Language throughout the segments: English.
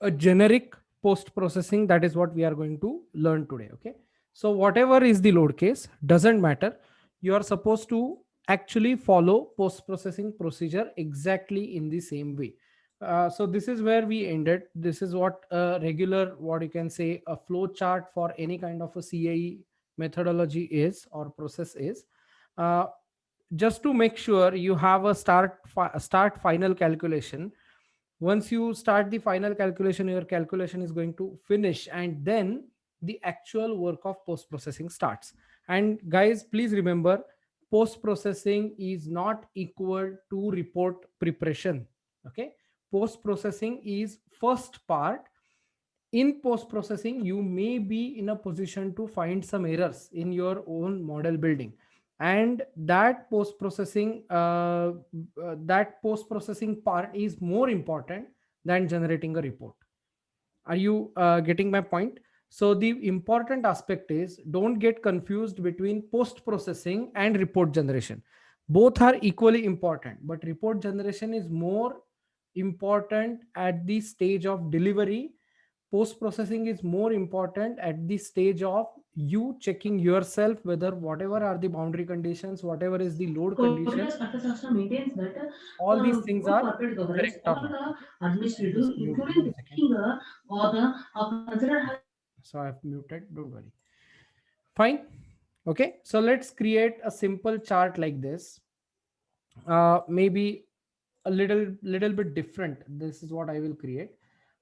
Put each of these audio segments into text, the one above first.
a generic post processing. That is what we are going to learn today. Okay, so whatever is the load case doesn't matter. You are supposed to actually follow post processing procedure exactly in the same way. So this is where we ended. This is what a regular, what you can say, a flow chart for any kind of a CAE methodology is or process is. uh, just to make sure you have a start final calculation. Once you start the final calculation, your calculation is going to finish, and then the actual work of post processing starts. And guys, please remember, post processing is not equal to report preparation. Okay, post processing is first part. In post processing, you may be in a position to find some errors in your own model building, and that post processing part is more important than generating a report. Are you getting my point? So the important aspect is, don't get confused between post processing and report generation. Both are equally important, but report generation is more important at the stage of delivery. Post processing is more important at the stage of you checking yourself whether whatever are the boundary conditions, whatever is the load condition, Copious Arthashastra maintains that all these things good are corporate governance, correct or all not. the Okay, I'll administrative, just mute including one the second. king or the are considered as So I've muted, don't worry. Fine. Okay, so let's create a simple chart like this. Maybe a little bit different. This is what I will create.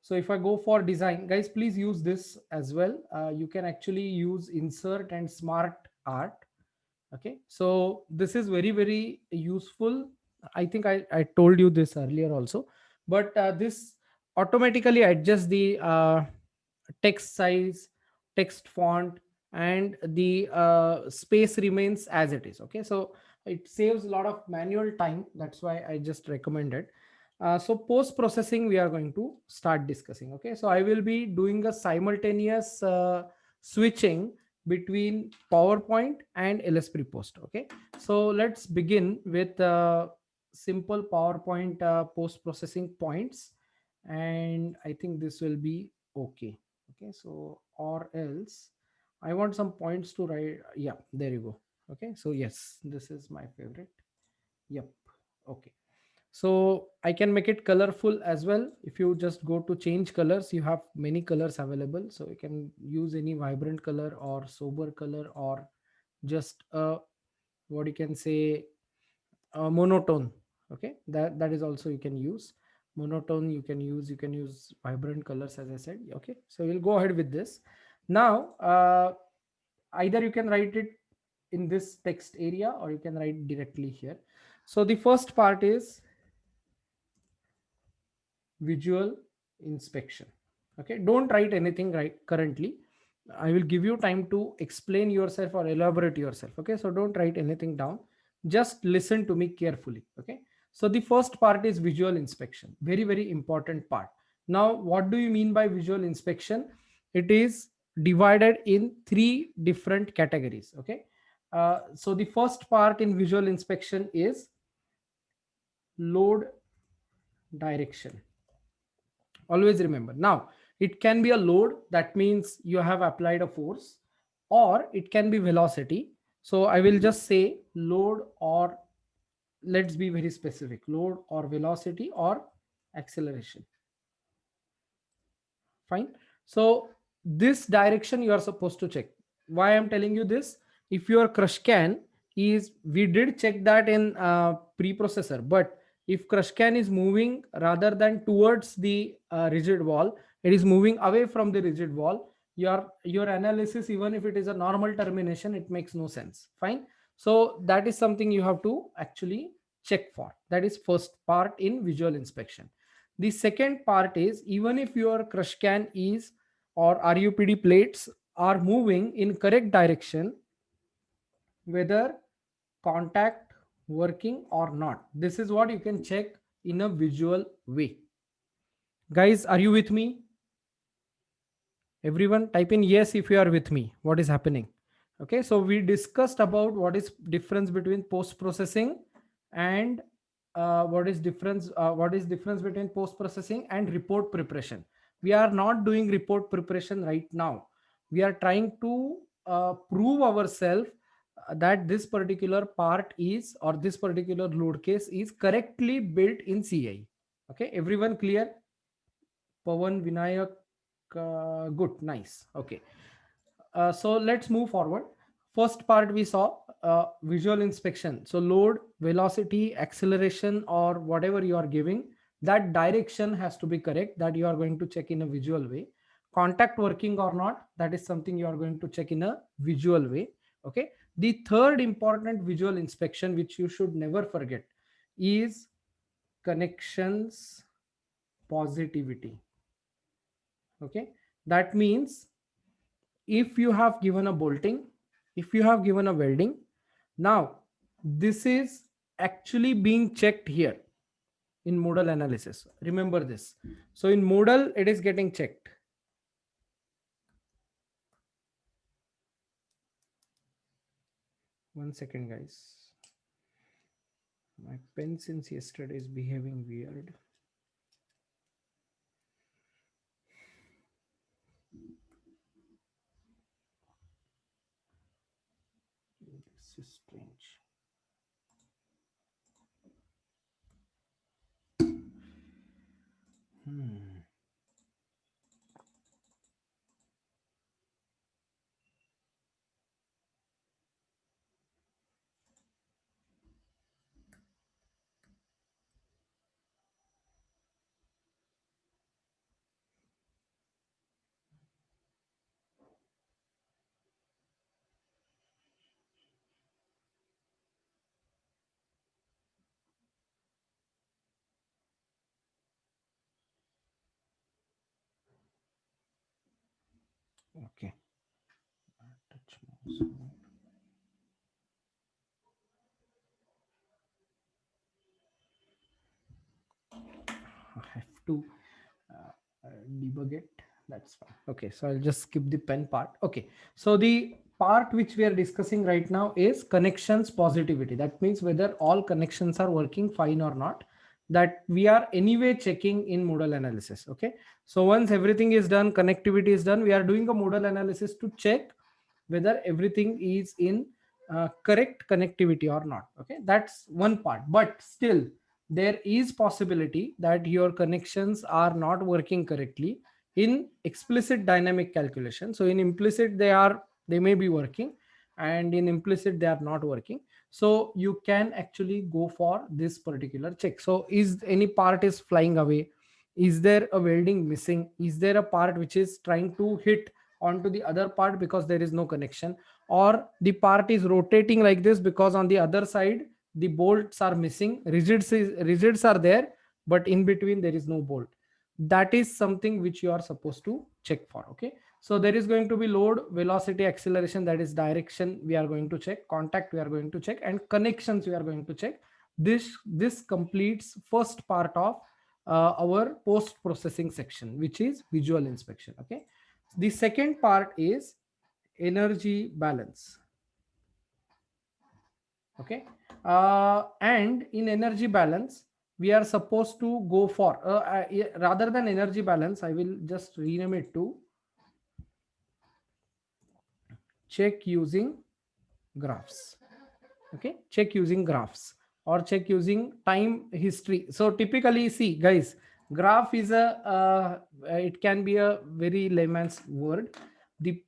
So if I go for design, guys, please use this as well. You can actually use insert and smart art. Okay, so this is very very useful. I think I told you this earlier also, but this automatically adjusts the text size, text font, and the space remains as it is. Okay, so it saves a lot of manual time. That's why I just recommended. So post processing we are going to start discussing. Okay, so I will be doing a simultaneous switching between PowerPoint and LS Prepost. Okay, so let's begin with simple PowerPoint post processing points, and I think this will be okay. Okay, so or else I want some points to write. Yeah, there you go. Okay, so yes, this is my favorite. Yep. Okay, so I can make it colorful as well. If you just go to change colors, you have many colors available, so you can use any vibrant color or sober color, or just what you can say, monotone. Okay, that is also you can use monotone. You can use vibrant colors, as I said. Okay, so we'll go ahead with this now. Either you can write it in this text area, or you can write directly here. So the first part is visual inspection. Okay, don't write anything right currently. I will give you time to explain yourself or elaborate yourself. Okay, so don't write anything down, just listen to me carefully. Okay, so the first part is visual inspection, very very important part. Now what do you mean by visual inspection? It is divided in three different categories. Okay, so the first part in visual inspection is load direction. Always remember. Now it can be a load, that means you have applied a force, or it can be velocity. So I will just say load, or let's be very specific, load or velocity or acceleration. Fine. So this direction you are supposed to check. Why I'm telling you this? If your crush can is, we did check that in preprocessor, but if crush can is moving rather than towards the rigid wall, it is moving away from the rigid wall, your analysis, even if it is a normal termination, it makes no sense. Fine. So that is something you have to actually check for. That is first part in visual inspection. The second part is, even if your crush can is or RUPD plates are moving in correct direction, whether contact working or not, this is what you can check in a visual way. Guys, are you with me? Everyone type in yes if you are with me. What is happening? Okay, so we discussed about what is difference between post processing and what is difference between post processing and report preparation. We are not doing report preparation right now. We are trying to prove ourselves that this particular part is, or this particular load case is correctly built in CI. Okay, everyone clear? Pawan, Vinayak, good, nice. Okay, so let's move forward. First part we saw visual inspection. So load, velocity, acceleration, or whatever you are giving, that direction has to be correct. That you are going to check in a visual way. Contact working or not, that is something you are going to check in a visual way. Okay. The third important visual inspection, which you should never forget, is connections positivity. Okay, that means if you have given a bolting, if you have given a welding, now this is actually being checked here in modal analysis. Remember this. So in modal, it is getting checked. One second, guys. My pen since yesterday is behaving weird. This is strange. Hmm. Okay. Touch mouse. I have to debug it. That's fine. Okay, so I'll just skip the pen part. Okay, so the part which we are discussing right now is connections positivity. That means whether all connections are working fine or not, that we are anyway checking in modal analysis. Okay, so once everything is done, connectivity is done, we are doing a modal analysis to check whether everything is in correct connectivity or not. Okay, that's one part, but still there is possibility that your connections are not working correctly in explicit dynamic calculation. So in implicit they may be working, and in implicit they are not working. So you can actually go for this particular check. So is any part is flying away, is there a welding missing, is there a part which is trying to hit onto the other part because there is no connection, or the part is rotating like this because on the other side the bolts are missing, rigids are there, but in between there is no bolt. That is something which you are supposed to check for. Okay, so there is going to be load, velocity, acceleration, that is direction we are going to check, contact we are going to check, and connections we are going to check. This completes first part of our post processing section, which is visual inspection. Okay, the second part is energy balance. Okay, and in energy balance we are supposed to go for rather than energy balance, I will just rename it to check using graphs. Okay, check using graphs or check using time history. So typically, see guys, graph is a it can be a very layman's word. The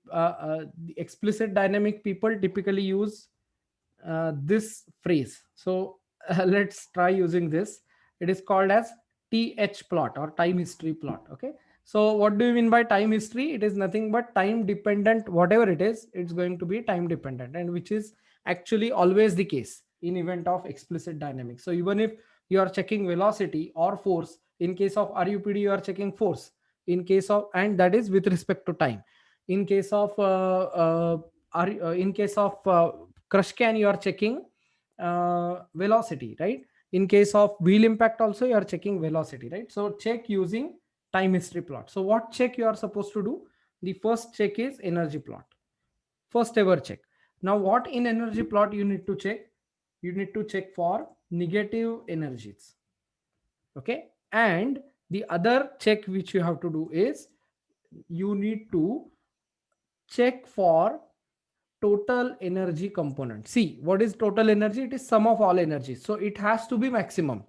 explicit dynamic people typically use this phrase. So let's try using this. It is called as th plot or time history plot. Okay, so what do you mean by time history? It is nothing but time dependent, whatever it is, it's going to be time dependent, and which is actually always the case in event of explicit dynamics. So even if you are checking velocity or force, in case of RUPD you are checking force, in case of, and that is with respect to time. In case of in case of crush can, you are checking velocity, right? In case of wheel impact also you are checking velocity, right? So check using time history plot. So what check you are supposed to do? The first check is energy plot, first ever check. Now what in energy plot you need to check? You need to check for negative energies. Okay, and The other check which you have to do is you need to check for total energy component. See, what is total energy? It is sum of all energies. So it has to be maximum.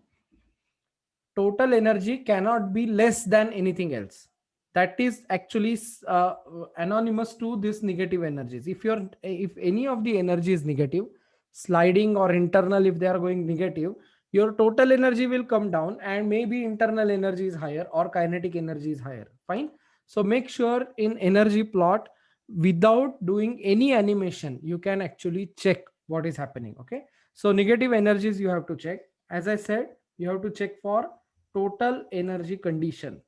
Total energy cannot be less than anything else. That is actually anonymous to this negative energies. If any of the energy is negative, sliding or internal, if they are going negative, your total energy will come down, and maybe internal energy is higher or kinetic energy is higher. Fine. So make sure in energy plot, without doing any animation, you can actually check what is happening. Okay. So negative energies you have to check. As I said, you have to check for total energy condition.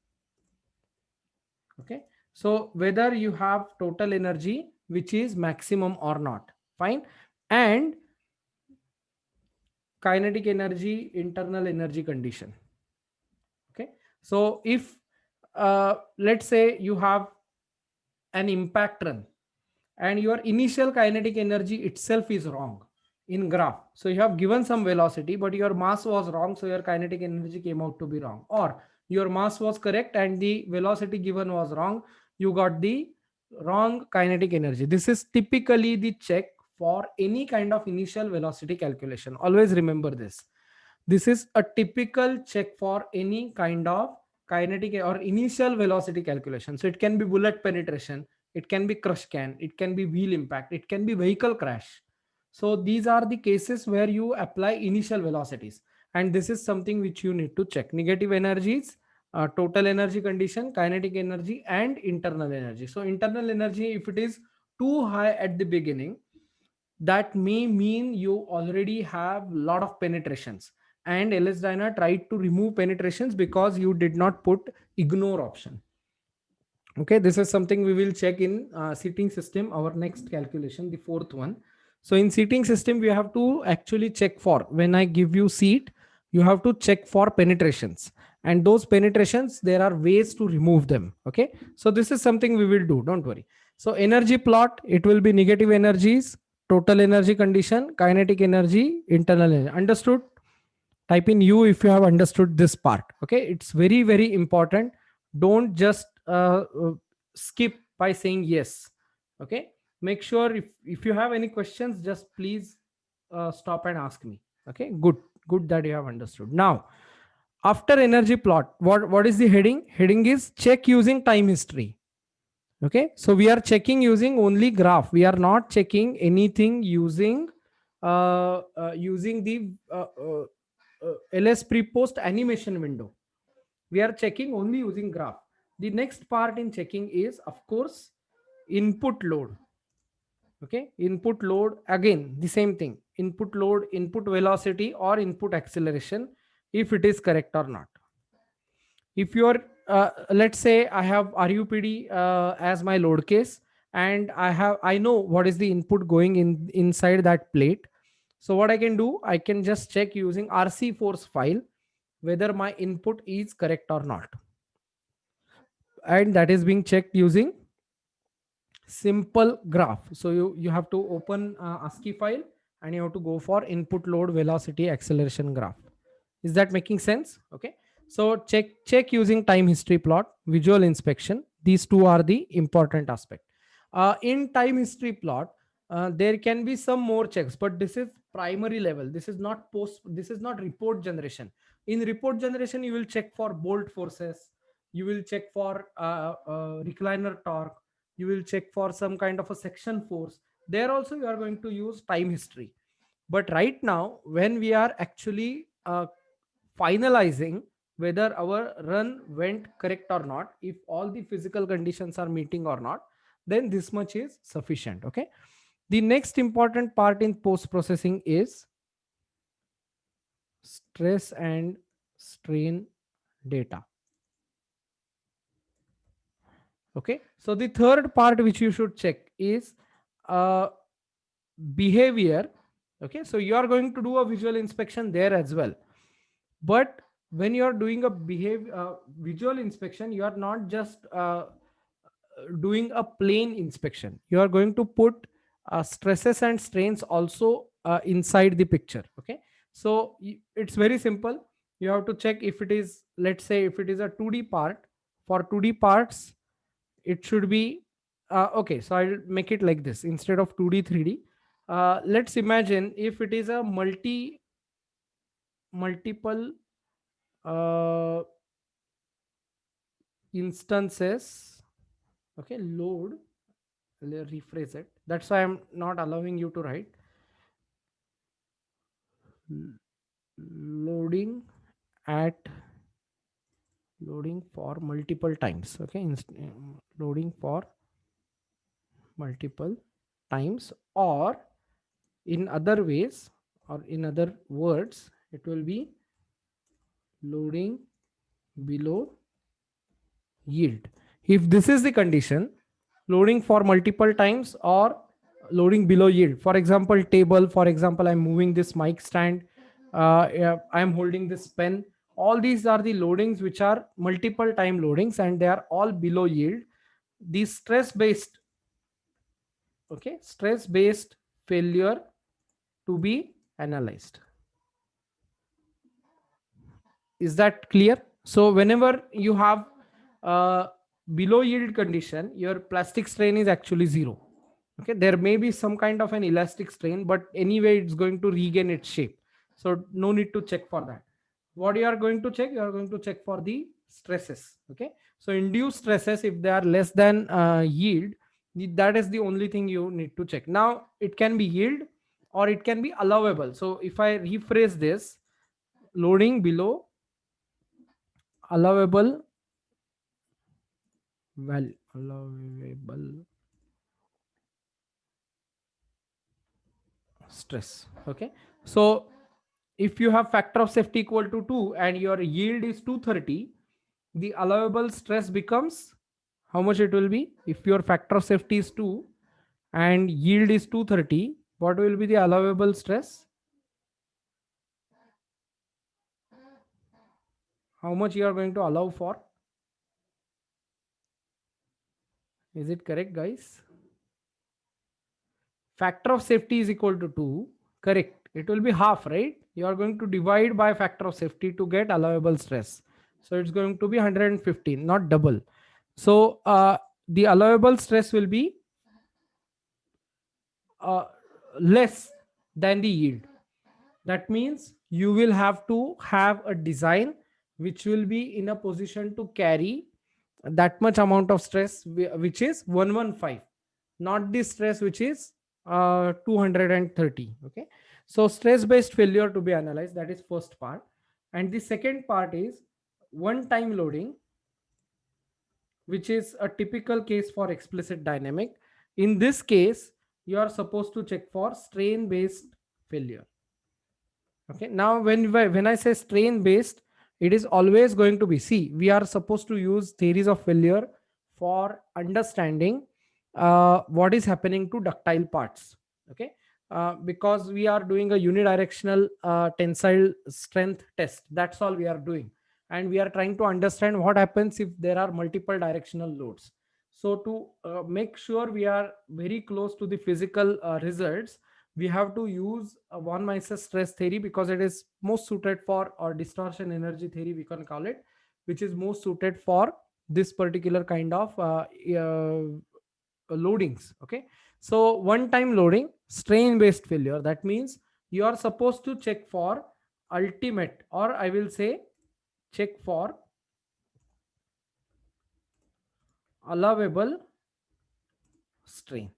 Okay. So whether you have total energy which is maximum or not. Fine. And kinetic energy, internal energy condition. Okay. So if let's say you have an impact run and your initial kinetic energy itself is wrong in graph, so you have given some velocity but your mass was wrong, so your kinetic energy came out to be wrong, or your mass was correct and the velocity given was wrong, you got the wrong kinetic energy. This is typically the check for any kind of initial velocity calculation. Always remember this. This is a typical check for any kind of kinetic or initial velocity calculation. So it can be bullet penetration, it can be crush can, it can be wheel impact, it can be vehicle crash. So these are the cases where you apply initial velocities, and this is something which you need to check. Negative energies, total energy condition, kinetic energy, and internal energy. So internal energy, if it is too high at the beginning, that may mean you already have lot of penetrations, and LS-DYNA tried to remove penetrations because you did not put ignore option. Okay, this is something we will check in seating system, our next calculation, the fourth one. So in seating system, we have to actually check for, when I give you seat, you have to check for penetrations, and those penetrations, there are ways to remove them. Okay, so this is something we will do, don't worry. So energy plot, it will be negative energies, total energy condition, kinetic energy, internal energy. Understood? Type in U if you have understood this part. Okay, it's very very important. Don't just skip by saying yes. Okay, make sure if you have any questions, just please stop and ask me. Okay, good that you have understood. Now after energy plot, what is the heading? Heading is check using time history. Okay, so we are checking using only graph, we are not checking anything using using the ls pre-post animation window. We are checking only using graph. The next part in checking is, of course, input load. Okay, input load, again the same thing, input load, input velocity, or input acceleration, if it is correct or not. If you're let's say I have RUPD as my load case, and I know what is the input going in inside that plate. So what I can do, I can just check using RC force file whether my input is correct or not, and that is being checked using simple graph. So you have to open ASCII file, and you have to go for input load velocity acceleration graph. Is that making sense? Okay, so check using time history plot, visual inspection. These two are the important aspect. In time history plot, there can be some more checks, but this is primary level. This is not post, this is not report generation. In report generation, you will check for bolt forces, you will check for recliner torque, you will check for some kind of a section force. There also you are going to use time history. But right now, when we are actually finalizing whether our run went correct or not, if all the physical conditions are meeting or not, then this much is sufficient. Okay, the next important part in post processing is stress and strain data. Okay, so the third part which you should check is uh, behavior. Okay, so you are going to do a visual inspection there as well, but when you are doing a visual inspection, you are not just doing a plain inspection, you are going to put stresses and strains also inside the picture. Okay, so it's very simple. you have to check if it is, let's say if it is a 2D part. For 2D parts it should be okay, so I'll make it like this instead of 2D 3D. Let's imagine if it is a multiple uh, instances. Okay, load, rephrase it, that's why I'm not allowing you to write L- loading at loading for multiple times. Okay, loading for multiple times, or in other ways, or in other words, it will be loading below yield. If this is the condition, loading for multiple times or loading below yield. For example, table, for example, I'm moving this mic stand, yeah, I'm holding this pen. All these are the loadings which are multiple time loadings and they are all below yield. The stress based, okay, stress based failure to be analyzed. Is that clear? So whenever you have uh, below yield condition, your plastic strain is actually zero. Okay, there may be some kind of an elastic strain, but anyway it's going to regain its shape, so no need to check for that. What you are going to check, you are going to check for the stresses. Okay, so induced stresses, if they are less than yield, that is the only thing you need to check. Now it can be yield or it can be allowable. So if I rephrase this, loading below allowable value, allowable stress. Okay, so if you have factor of safety equal to 2 and your yield is 230, the allowable stress becomes how much it will be. If your factor of safety is 2 and yield is 230, what will be the allowable stress? How much you are going to allow for? Is it correct, guys? Factor of safety is equal to 2. Correct, it will be half, right? You are going to divide by factor of safety to get allowable stress, so it's going to be 115, not double. So the allowable stress will be uh, less than the yield. That means you will have to have a design which will be in a position to carry that much amount of stress, which is 115, not the stress which is 230. Okay, so stress based failure to be analyzed, that is first part. And the second part is one time loading, which is a typical case for explicit dynamic. In this case, you are supposed to check for strain based failure. Okay, now when I say strain based, it is always going to be, see, we are supposed to use theories of failure for understanding what is happening to ductile parts. Okay, because we are doing a unidirectional tensile strength test, that's all we are doing, and we are trying to understand what happens if there are multiple directional loads. So to make sure we are very close to the physical results, we have to use a von Mises stress theory, because it is most suited for, or distortion energy theory we can call it, which is most suited for this particular kind of loadings. Okay, so one time loading, strain based failure, that means you are supposed to check for ultimate, or I will say check for allowable strain.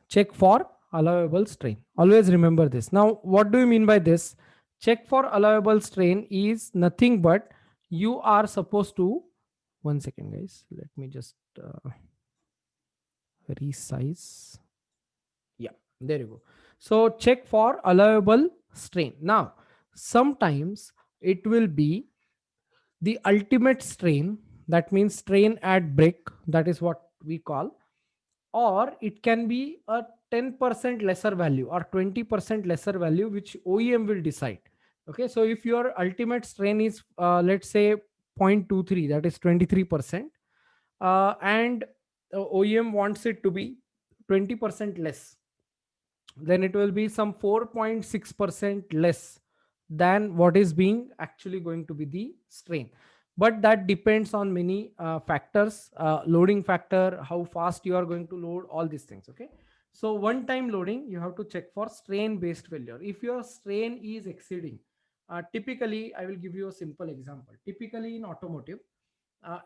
Check for allowable strain, always remember this. Now what do you mean by this? Check for allowable strain is nothing but you are supposed to, one second guys, let me just resize. Yeah, there you go. So check for allowable strain. Now sometimes it will be the ultimate strain, that means strain at break, that is what we call, or it can be a 10% lesser value or 20% lesser value which OEM will decide. Okay, so if your ultimate strain is let's say 0.23, that is 23%, and OEM wants it to be 20% less, then it will be some 4.6% less than what is being actually going to be the strain. But that depends on many factors, loading factor, how fast you are going to load, all these things. Okay, so one time loading you have to check for strain based failure. If your strain is exceeding, typically I will give you a simple example. Typically in automotive,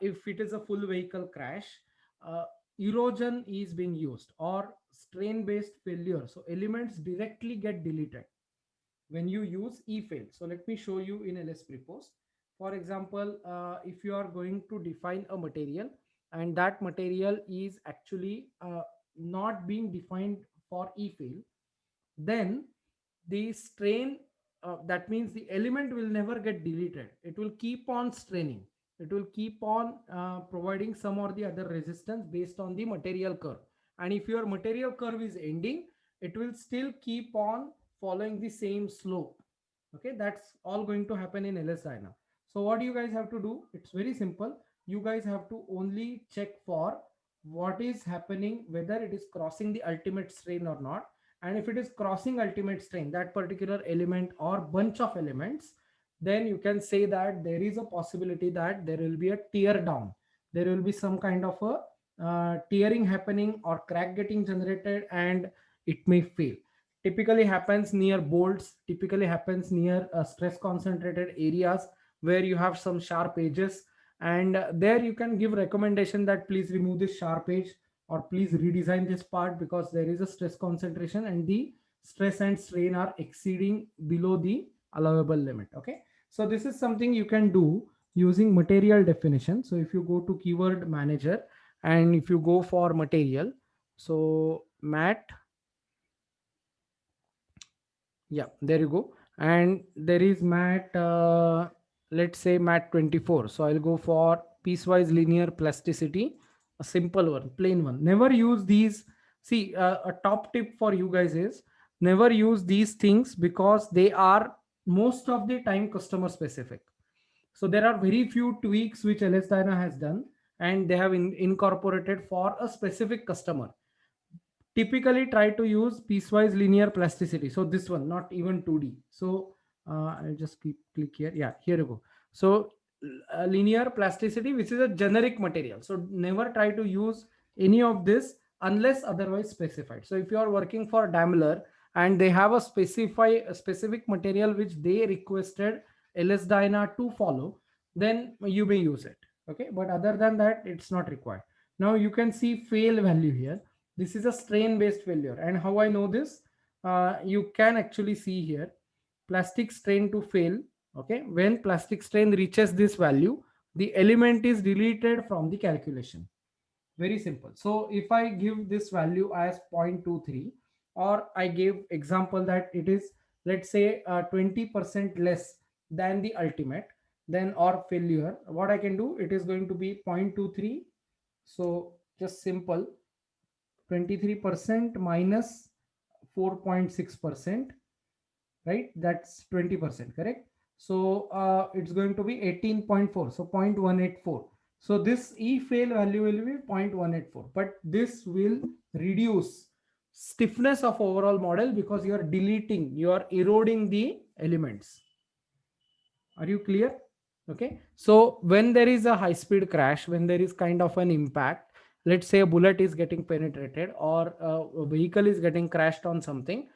if it is a full vehicle crash, uh, erosion is being used or strain based failure, so elements directly get deleted when you use e-fail. So let me show you in ls prepost. For example, if you are going to define a material and that material is actually not being defined for e-fail, then the strain, that means the element will never get deleted, it will keep on straining, it will keep on providing some or the other resistance based on the material curve. And if your material curve is ending, it will still keep on following the same slope. Okay, that's all going to happen in ls dyna. So what you guys have to do, it's very simple. You guys have to only check for what is happening, whether it is crossing the ultimate strain or not. And if it is crossing ultimate strain, that particular element or bunch of elements, then you can say that there is a possibility that there will be a tear down, there will be some kind of a tearing happening or crack getting generated, and it may fail. Typically happens near bolts, typically happens near stress concentrated areas where you have some sharp edges. And there you can give recommendation that please remove this sharp edge or please redesign this part because there is a stress concentration and the stress and strain are exceeding below the allowable limit. Okay, so this is something you can do using material definition. So if you go to keyword manager and if you go for material, so mat, yeah, there you go. And there is mat, let's say mat 24. So I'll go for piecewise linear plasticity, a simple one, plain one. Never use these. See, a top tip for you guys is never use these things because they are most of the time customer specific. So there are very few tweaks which ls dyna has done and they have incorporated for a specific customer. Typically try to use piecewise linear plasticity. So this one, not even 2D. So I'll just click here. Yeah, here you go. So linear plasticity, which is a generic material. So never try to use any of this unless otherwise specified. So if you are working for Daimler and they have a specific material which they requested ls dyna to follow, then you may use it. Okay, but other than that, it's not required. Now you can see fail value here. This is a strain based failure. And how I know this, you can actually see here plastic strain to fail. Okay, when plastic strain reaches this value, the element is deleted from the calculation. Very simple. So if I give this value as 0.23, or I give example that it is, let's say 20% less than the ultimate, then or failure, what I can do, it is going to be 0.23. So just simple, 23% minus 4.6%, right? That's 20%, correct? So it's going to be 18.4, so 0.184. So this e fail value will be 0.184, but this will reduce stiffness of overall model because you are deleting, you are eroding the elements. Are you clear? Okay, so when there is a high speed crash, when there is kind of an impact, let's say a bullet is getting penetrated or a vehicle is getting crashed on something,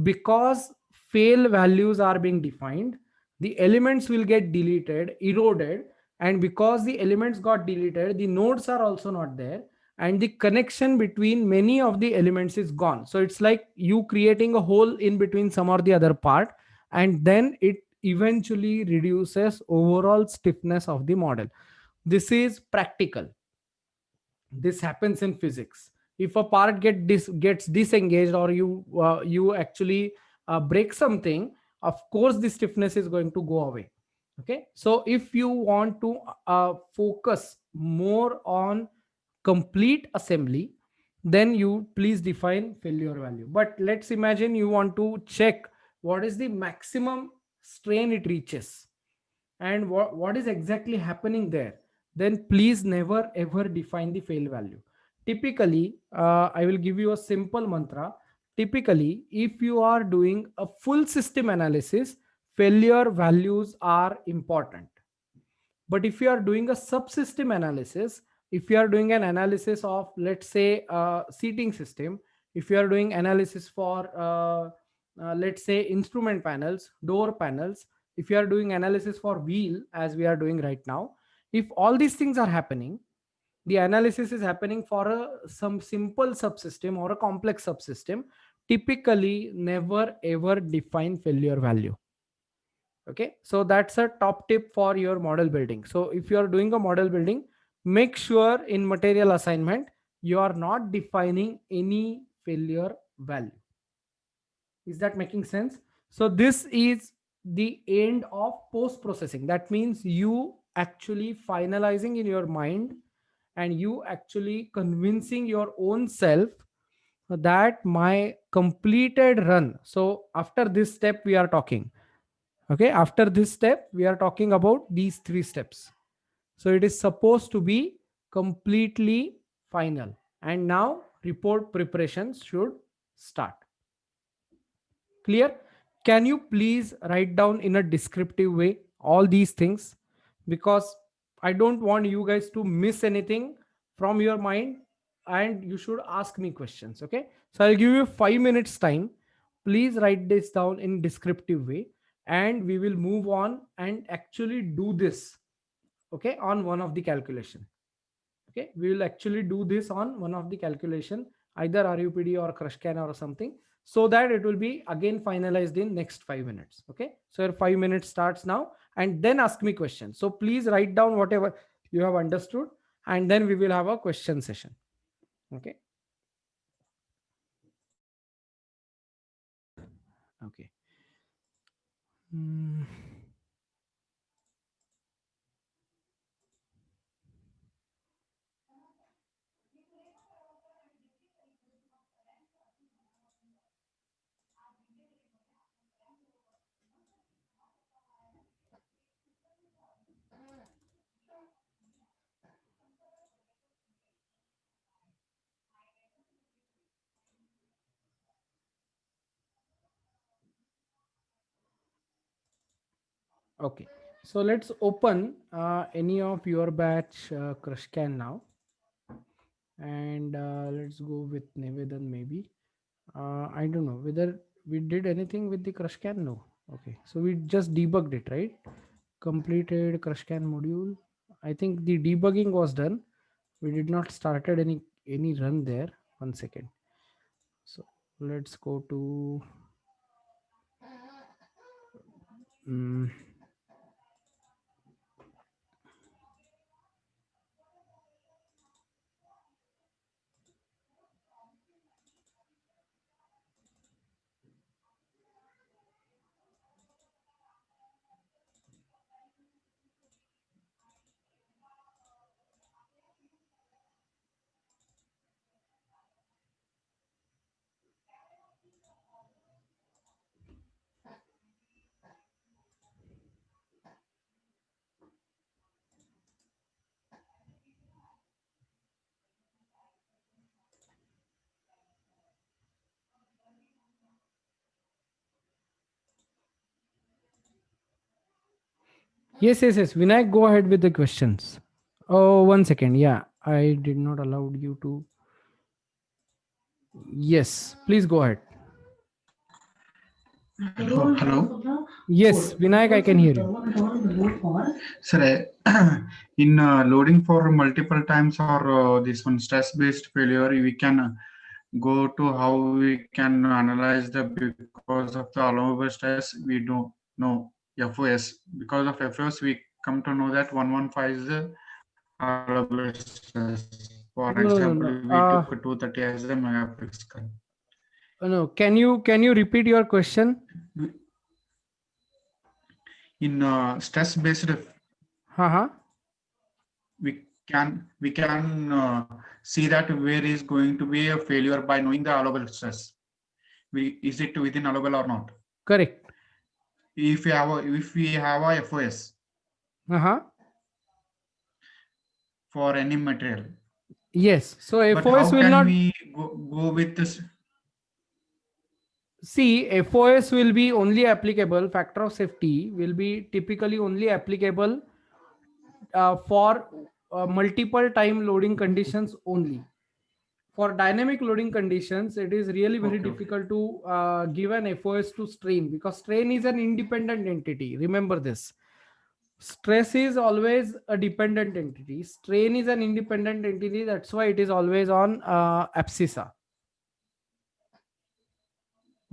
because fail values are being defined, the elements will get deleted, eroded. And because the elements got deleted, the nodes are also not there, and the connection between many of the elements is gone. So it's like you creating a hole in between some or the other part, and then it eventually reduces overall stiffness of the model. This is practical. This happens in physics. If a part gets disengaged, or you actually break something, of course the stiffness is going to go away. Okay, so if you want to focus more on complete assembly, then you please define failure value. But let's imagine you want to check what is the maximum strain it reaches and what is exactly happening there, then please never ever define the fail value. Typically, I will give you a simple mantra. Typically, if you are doing a full system analysis, failure values are important. But if you are doing a subsystem analysis, if you are doing an analysis of, let's say, a seating system, if you are doing analysis for let's say instrument panels, door panels, if you are doing analysis for wheel as we are doing right now, if all these things are happening, the analysis is happening for some simple subsystem or a complex subsystem, typically never ever define failure value. Okay, so that's a top tip for your model building. So if you are doing a model building, make sure in material assignment you are not defining any failure value. Is that making sense? So this is the end of post processing. That means you actually finalizing in your mind and you actually convincing your own self that my completed run. So after this step we are talking, okay, after this step we are talking about these three steps. So it is supposed to be completely final, and now report preparations should start. Clear? Can you please write down in a descriptive way all these things, because I don't want you guys to miss anything from your mind, and you should ask me questions. Okay, so I'll give you 5 minutes time. Please write this down in descriptive way, and we will move on and actually do this, okay, on one of the calculation. Okay, we will actually do this on one of the calculation, either RUPD or crush can or something, so that it will be again finalized in next 5 minutes. Okay, so your 5 minutes starts now, and then ask me questions. So please write down whatever you have understood, and then we will have a question session. Okay. Okay. Hmm. Okay, so let's open any of your batch crush can now, and let's go with Nevedan maybe. I don't know whether we did anything with the crush can. No. Okay, so we just debugged it, right? Completed crush can module. I think the debugging was done. We did not started any run there. One second. So let's go to mm, yes. Vinayak, go ahead with the questions. Oh, one second. Yeah, I did not allow you to. Yes, please go ahead. Hello. Yes, Vinayak, I can hear you. Sir, in loading for multiple times or this one stress-based failure, we can go to how we can analyze the because of the allowable stress. We don't know FOS. Because of FOS, we come to know that 115 is the allowable stress. For No, example, no, we no. took 230 as the megapixel. No. Can you repeat your question? In stress-based Haha. we can see that where is going to be a failure by knowing the allowable stress. Is it within allowable or not? Correct. If we have a FOS Uh-huh. for any material, Yes. So but FOS how will can not. we go with this? See, FOS will be only applicable, factor of safety will be typically only applicable for multiple time loading conditions only. For dynamic loading conditions, it is really very Okay, okay. difficult to give an FOS to strain, because strain is an independent entity. Remember this. Stress is always a dependent entity. Strain is an independent entity. That's why it is always on abscissa.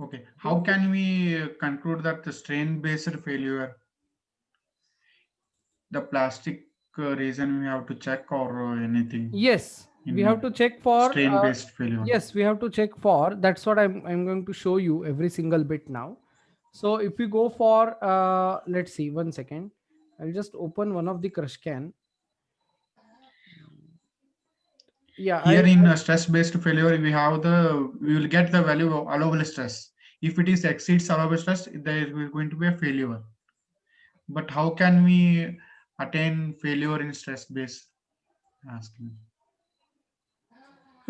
Okay. How can we conclude that the strain-based failure, the plastic reason we have to check or anything Yes, we have in to check for. strain-based failure? Yes, we have to check for. That's what I'm going to show you every single bit now. So if we go for, let's see, 1 second. I'll just open one of the crush can. Yeah, Here in stress-based failure, we will get the value of allowable stress. If it is exceeds allowable stress, there is going to be a failure. But how can we attain failure in stress-based? Asking.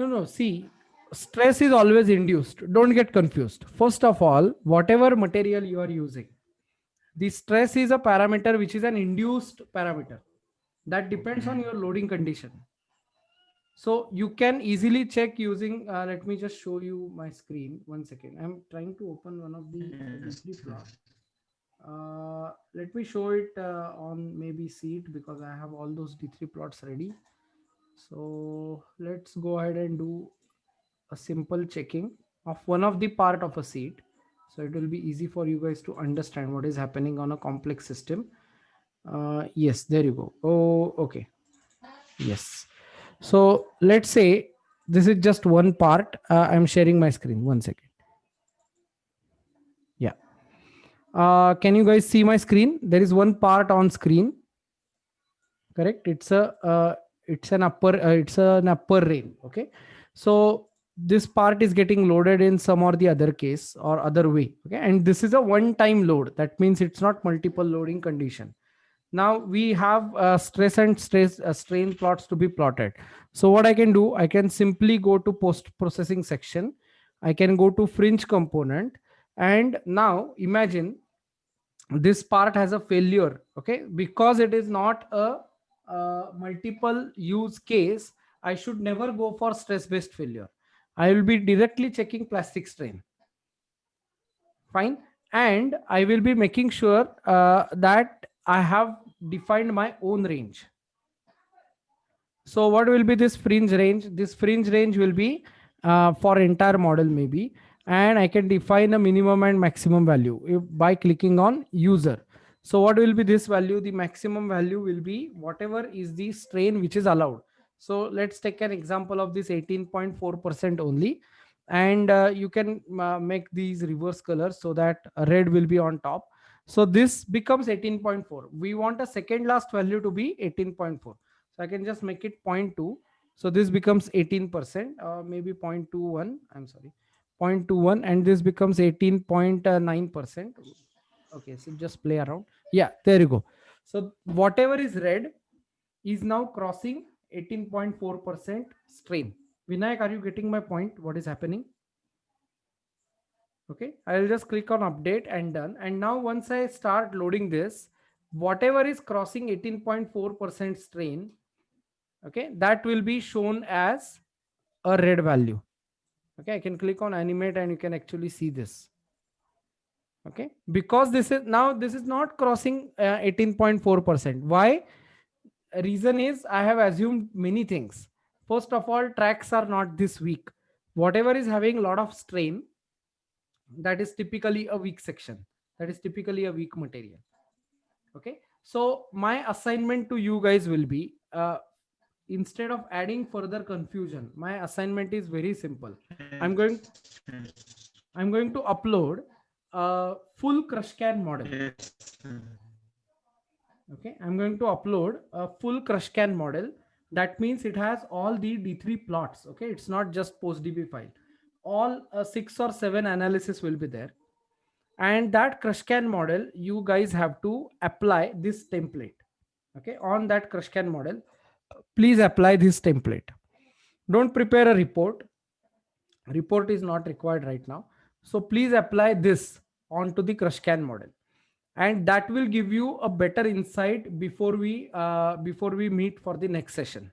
no, see, stress is always induced. Don't get confused. First of all, whatever material you are using, the stress is a parameter which is an induced parameter that depends on your loading condition. So you can easily check using, let me just show you my screen. 1 second. I'm trying to open one of the Yes, D3 plots. Let me show it on maybe Seat, because I have all those D3 plots ready. So let's go ahead and do a simple checking of one of the part of a seat. So it will be easy for you guys to understand what is happening on a complex system. Yes, there you go. Oh, okay. Yes. So let's say this is just one part. I'm sharing my screen. 1 second. Yeah. Can you guys see my screen? There is one part on screen. Correct. It's an upper rail. Okay. So this part is getting loaded in some or the other case or other way. Okay. And this is a one-time load. That means it's not multiple loading condition. Now we have stress and strain plots to be plotted. So what I can do, I can simply go to post processing section. I can go to fringe component, and now imagine this part has a failure. Okay, because it is not a multiple use case, I should never go for stress based failure. I will be directly checking plastic strain. Fine. And I will be making sure that I have defined my own range. So what will be this fringe range? This fringe range will be for entire model maybe, and I can define a minimum and maximum value by clicking on user. So what will be this value? The maximum value will be whatever is the strain which is allowed. So let's take an example of this 18.4% only, and you can make these reverse colors so that red will be on top. So this becomes 18.4. We want a second last value to be 18.4. So I can just make it 0.2. So this becomes 18%, maybe 0.21. I'm sorry, 0.21, and this becomes 18.9%. Okay, so just play around. Yeah, there you go. So whatever is red is now crossing 18.4% strain. Vinayak, are you getting my point? What is happening? Okay, I'll just click on update and done. And now once I start loading this, whatever is crossing 18.4% strain, okay, that will be shown as a red value. Okay, I can click on animate and you can actually see this. Okay, because this is now, this is not crossing 18.4%. Why? Reason is I have assumed many things. First of all, tracks are not this weak. Whatever is having a lot of strain, that is typically a weak section, that is typically a weak material. Okay, so my assignment to you guys will be, instead of adding further confusion, my assignment is very simple. I'm going to upload a full crush can model. Okay, I'm going to upload a full crush can model. That means it has all the D3 plots. Okay, it's not just PostDB file. All 6 or 7 analysis will be there. And that crush can model, you guys have to apply this template. Okay, on that crush can model, please apply this template. Don't prepare a report. Report is not required right now. So please apply this onto the CrushCAN model, and that will give you a better insight before we meet for the next session.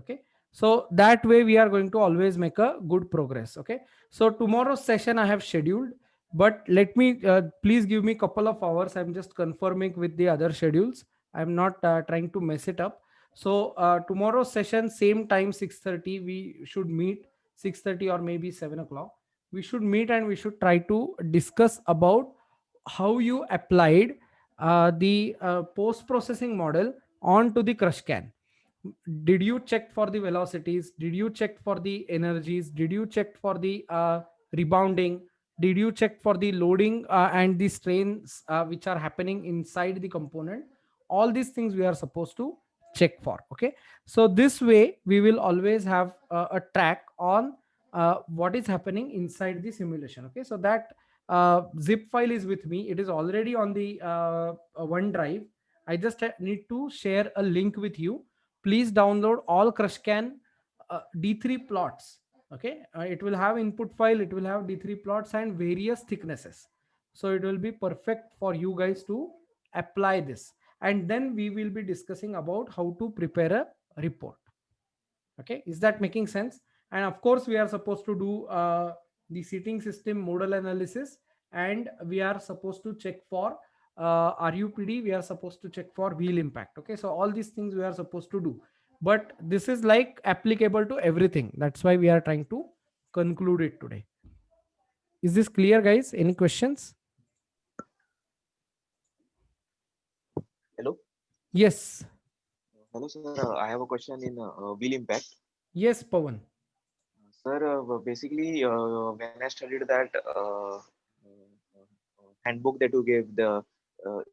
Okay, so that way we are going to always make a good progress. Okay, so tomorrow's session I have scheduled, but let me please give me couple of hours. I'm just confirming with the other schedules. I'm not trying to mess it up. So tomorrow's session, same time, 6:30, we should meet. 6:30 or maybe 7 o'clock we should meet, and we should try to discuss about how you applied the post processing model onto the CrushCAN. Did you check for the velocities? Did you check for the energies? Did you check for the rebounding? Did you check for the loading and the strains which are happening inside the component? All these things we are supposed to check for. Okay, so this way we will always have a track on what is happening inside the simulation. Okay, so that zip file is with me. It is already on the OneDrive. I just need to share a link with you. Please download all CrushCAN D3 plots. Okay, it will have input file, it will have D3 plots and various thicknesses. So it will be perfect for you guys to apply this, and then we will be discussing about how to prepare a report. Okay, is that making sense? And of course we are supposed to do the seating system modal analysis, and we are supposed to check for RUPD, we are supposed to check for wheel impact. Okay, so all these things we are supposed to do, but this is like applicable to everything. That's why we are trying to conclude it today. Is this clear, guys? Any questions? Hello. Yes. Hello, sir. I have a question in wheel impact. Yes, Pawan. Sir, basically, when I studied that handbook that you gave,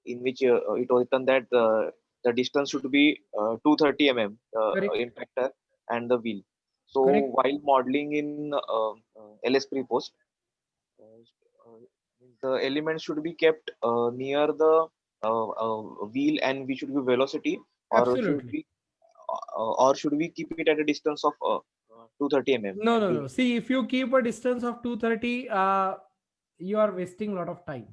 in which it was written that the distance should be 230 mm, Correct. impactor and the wheel. So Correct. while modeling in LS Prepost, the elements should be kept near the wheel, and we should be velocity, Absolutely. or should we keep it at a distance of 230 mm? No, no, no. See, if you keep a distance of 230, you are wasting a lot of time.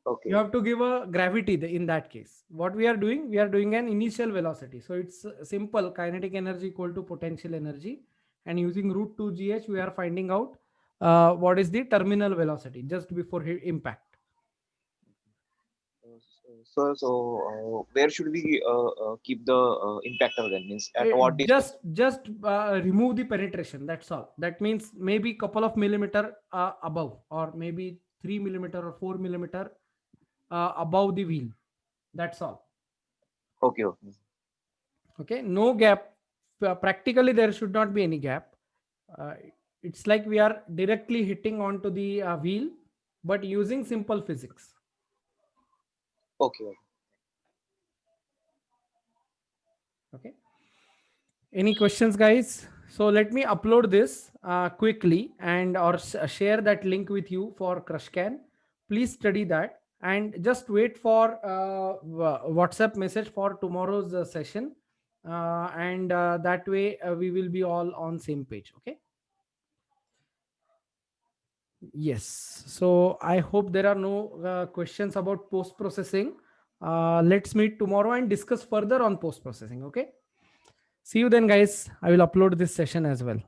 Okay. You have to give a gravity in that case. What we are doing an initial velocity. So it's simple: kinetic energy equal to potential energy, and using root 2gh, we are finding out what is the terminal velocity just before impact. So where should we keep the impactor then? Means at what distance? Just remove the penetration. That's all. That means maybe couple of millimeter above, or maybe 3 millimeter or 4 millimeter above the wheel. That's all. Okay. Okay. Okay, no gap. Practically there should not be any gap. It's like we are directly hitting onto the wheel, but using simple physics. Okay. Okay, any questions, guys? So let me upload this quickly, and or share that link with you for CrushCAN. Please study that, and just wait for WhatsApp message for tomorrow's session, and that way we will be all on same page. Okay. Yes, so I hope there are no questions about post processing. Let's meet tomorrow and discuss further on post processing. Okay, see you then, guys. I will upload this session as well.